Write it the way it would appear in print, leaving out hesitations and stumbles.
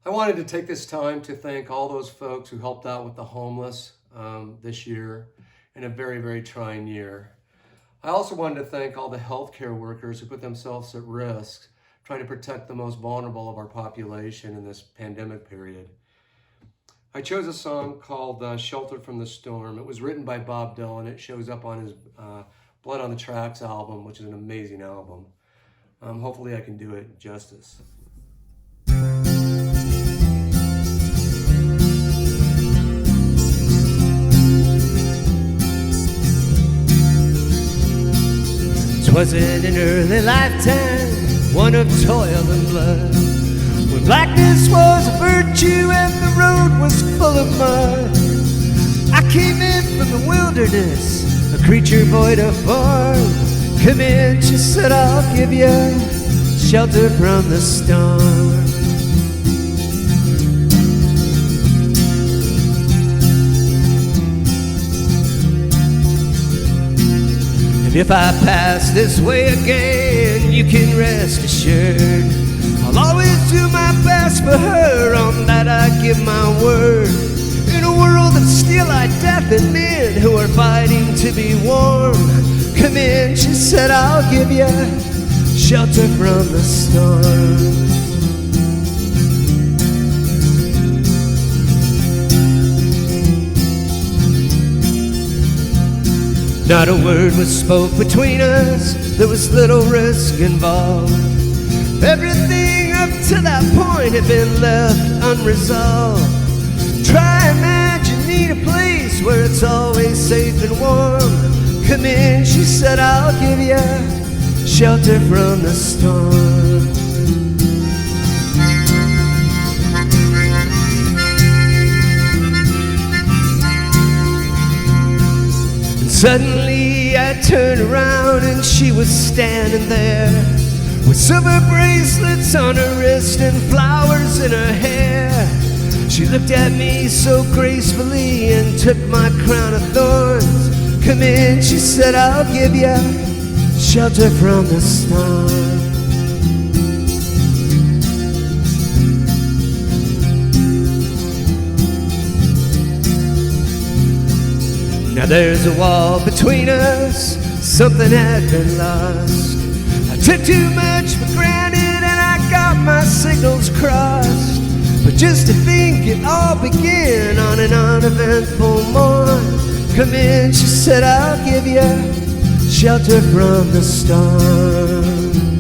I wanted to take this time to thank all those folks who helped out with the homeless this year in a very, very trying year. I also wanted to thank all the healthcare workers who put themselves at risk trying to protect the most vulnerable of our population in this pandemic period. I chose a song called Shelter from the Storm. It was written by Bob Dylan. It shows up on his Blood on the Tracks album, which is an amazing album. Hopefully I can do it justice. Was in an early lifetime, one of toil and blood, when blackness was a virtue and the road was full of mud. I came in from the wilderness, a creature void of form. Come in, she said, I'll give you shelter from the storm. If I pass this way again, you can rest assured I'll always do my best for her, on that I give my word. In a world of steel-eyed death and men who are fighting to be warm, come in, she said, I'll give you shelter from the storm. Not a word was spoke between us, there was little risk involved. Everything up to that point had been left unresolved. Try imagine, need a place where it's always safe and warm. Come in, she said, I'll give you shelter from the storm. Suddenly I turned around and she was standing there with silver bracelets on her wrist and flowers in her hair. She looked at me so gracefully and took my crown of thorns. Come in, she said, I'll give you shelter from the storm. Now there's a wall between us, something had been lost. I took too much for granted and I got my signals crossed. But just to think it all began on an uneventful morn. Come in, she said, I'll give you shelter from the storm.